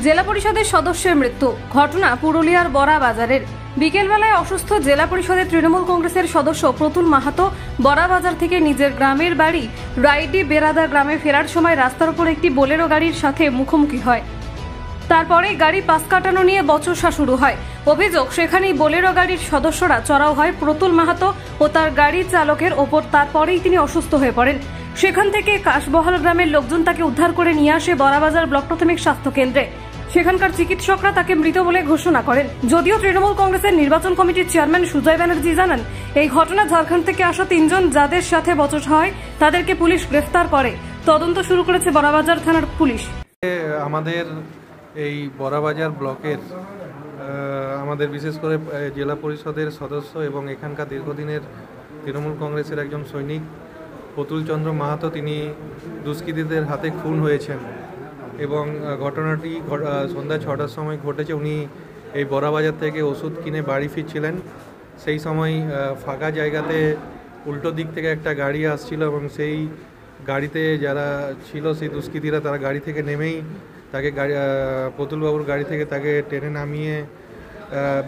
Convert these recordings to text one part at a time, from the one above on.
জেলা পরিষদের সদস্যের মৃত্যু। ঘটনা পুরুলিয়ার বড়া বাজারের। বিকেলবেলায় অসুস্থ জেলা পরিষদের তৃণমূল কংগ্রেসের সদস্য প্রতুল মাহাতো বড়া বাজার থেকে নিজের গ্রামের বাড়ি রাইডি বেরাদা গ্রামে ফেরার সময় রাস্তার উপর একটি বোলেরো গাড়ির সাথে মুখোমুখি হয়। তারপরে গাড়ি পাশ কাটানো নিয়ে বচসা শুরু হয়। অভিযোগ, সেখানেই বোলেরো গাড়ির সদস্যরা চড়াও হয় প্রতুল মাহাতো ও তার গাড়ির চালকের ওপর। তারপরেই তিনি অসুস্থ হয়ে পড়েন। সেখান থেকে কাশবহাল গ্রামের লোকজন তাকে উদ্ধার করে নিয়ে আসে বড়াবাজার ব্লক প্রাথমিক স্বাস্থ্য কেন্দ্রে। সেখানকার চিকিৎসকরা তাকে মৃত বলে ঘোষণা করেন। যদিও তৃণমূল কংগ্রেসের নির্বাচন কমিটির চেয়ারম্যান সুজয় ব্যানার্জি জানান, এই ঘটনা ঝাড়খণ্ড থেকে আসা 3 জন যাদের সাথে বচসা হয় তাদেরকে পুলিশ গ্রেফতার করে। তদন্ত শুরু করেছে বড়াবাজার থানার পুলিশ। আমাদের এই বড়াবাজার ব্লকের আমাদের বিশেষ করে জেলা পরিষদের সদস্য এবং এখানকার দীর্ঘদিনের তৃণমূল কংগ্রেসের একজন সৈনিক প্রতুল চন্দ্র মাহাতো, তিনি দুষ্কৃতীদের হাতে খুন হয়েছেন এবং ঘটনাটি সন্ধ্যা 6টার সময় ঘটেছে। উনি এই বড়াবাজার থেকে ওষুধ কিনে বাড়ি ফিরছিলেন। সেই সময় ফাঁকা জায়গাতে উল্টো দিক থেকে একটা গাড়ি আসছিল এবং সেই গাড়িতে যারা ছিল সেই দুষ্কৃতীরা তারা গাড়ি থেকে নেমেই তাকে প্রতুলবাবুর গাড়ি থেকে তাকে টেনে নামিয়ে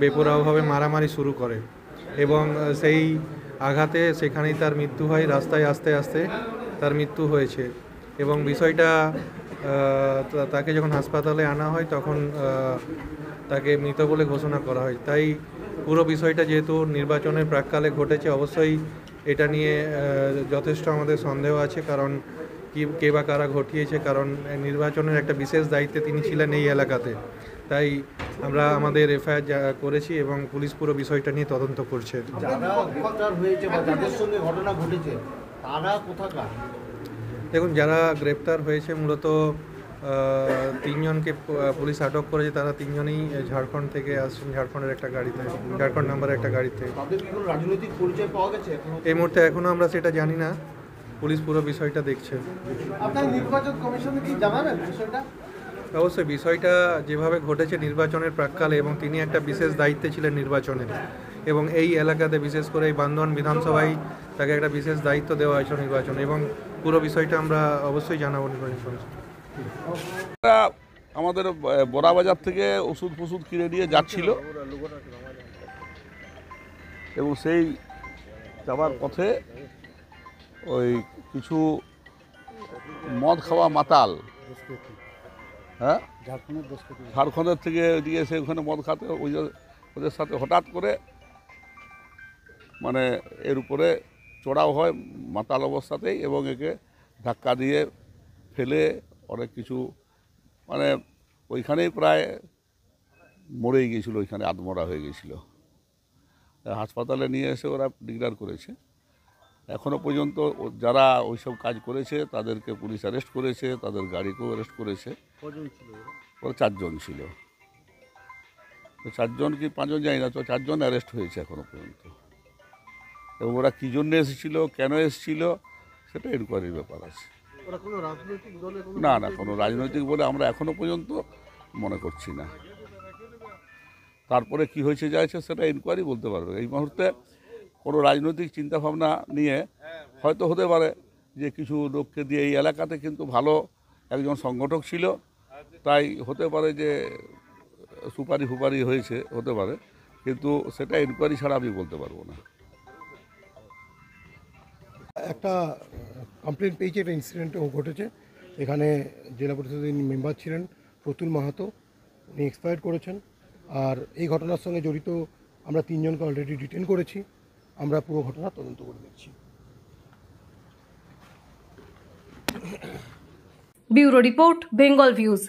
বেপরোয়াভাবে মারামারি শুরু করে এবং সেই আঘাতে সেখানেই তার মৃত্যু হয়। রাস্তায় আস্তে আস্তে তার মৃত্যু হয়েছে এবং বিষয়টা তাকে যখন হাসপাতালে আনা হয় তখন তাকে মৃত বলে ঘোষণা করা হয়। তাই পুরো বিষয়টা যেহেতু নির্বাচনের প্রাক্কালে ঘটেছে, অবশ্যই এটা নিয়ে যথেষ্ট আমাদের সন্দেহ আছে, কারণ কে বা কারা ঘটিয়েছে, কারণ নির্বাচনের একটা বিশেষ দায়িত্বে তিনি ছিলেন এই এলাকাতে। তাই আমরা আমাদের এফআইআর করেছি এবং পুলিশ পুরো বিষয়টা নিয়ে তদন্ত করছে। দেখুন, যারা গ্রেপ্তার হয়েছে মূলত 3 জনকে পুলিশ আটক করেছে। তারা 3 জনই ঝাড়খণ্ড থেকে আসছেন, ঝাড়খণ্ডের একটা গাড়িতে, ঝাড়খণ্ড নাম্বারের একটা গাড়িতে। এই মুহূর্তে এখনও আমরা সেটা জানি না, পুলিশ পুরো বিষয়টা দেখছে। অবশ্যই বিষয়টা যেভাবে ঘটেছে নির্বাচনের প্রাক্কালে এবং তিনি একটা বিশেষ দায়িত্বে ছিলেন নির্বাচনের, এবং এই এলাকাতে বিশেষ করে এই বান্দোয়ান বিধানসভায় তাকে একটা বিশেষ দায়িত্ব দেওয়া হয়েছিল নির্বাচন, এবং পুরো বিষয়টা আমরা অবশ্যই জানাবো নির্বাচন। আমাদের বড়াবাজার থেকে ওষুধ কিনে নিয়ে যাচ্ছিল এবং সেই যাওয়ার পথে ওই কিছু মদ খাওয়া মাতাল, হ্যাঁ, ঝাড়খণ্ডের থেকে দিয়ে এসে ওখানে মদ খাতে ওদের সাথে হঠাৎ করে মানে এর উপরে চড়াও হয় মাতাল অবস্থাতেই, এবং একে ধাক্কা দিয়ে ফেলে অনেক কিছু মানে ওইখানেই প্রায় মরেই গিয়েছিল, ওইখানে আধমরা হয়ে গিয়েছিল। হাসপাতালে নিয়ে এসে ওরা ডিক্লেয়ার করেছে। এখনও পর্যন্ত যারা ওইসব কাজ করেছে তাদেরকে পুলিশ অ্যারেস্ট করেছে, তাদের গাড়িকেও অ্যারেস্ট করেছে। ওরা 4 জন ছিল, 4 জন কি 5 জন জানি না, তো 4 জন অ্যারেস্ট হয়েছে এখনও পর্যন্ত। এবং ওরা কী জন্য এসেছিল, কেন এসেছিল, সেটা এনকোয়ারির ব্যাপার আছে। না না, কোনো রাজনৈতিক বলে আমরা এখনও পর্যন্ত মনে করছি না। তারপরে কি হয়েছে যাচ্ছে সেটা এনকোয়ারি বলতে পারবে। এই মুহূর্তে কোনো রাজনৈতিক চিন্তাভাবনা নিয়ে হয়তো হতে পারে যে কিছু লোককে দিয়ে, এই এলাকাতে কিন্তু ভালো একজন সংগঠক ছিল, তাই হতে পারে যে সুপারি হয়েছে, হতে পারে, কিন্তু সেটা এনকোয়ারি ছাড়া আমি বলতে পারবো না। একটা কমপ্লেন পেয়েছে, একটা ইনসিডেন্ট ঘটেছে এখানে। জেলা পরিষদের মেম্বার ছিলেন প্রতুল মাহাতো, উনি এক্সপায়ার করেছেন। আর এই ঘটনার সঙ্গে জড়িত আমরা 3 জনকে অলরেডি ডিটেন করেছি। আমরা পুরো ঘটনা তদন্ত করে দেখছি। Bureau report, Bengal views.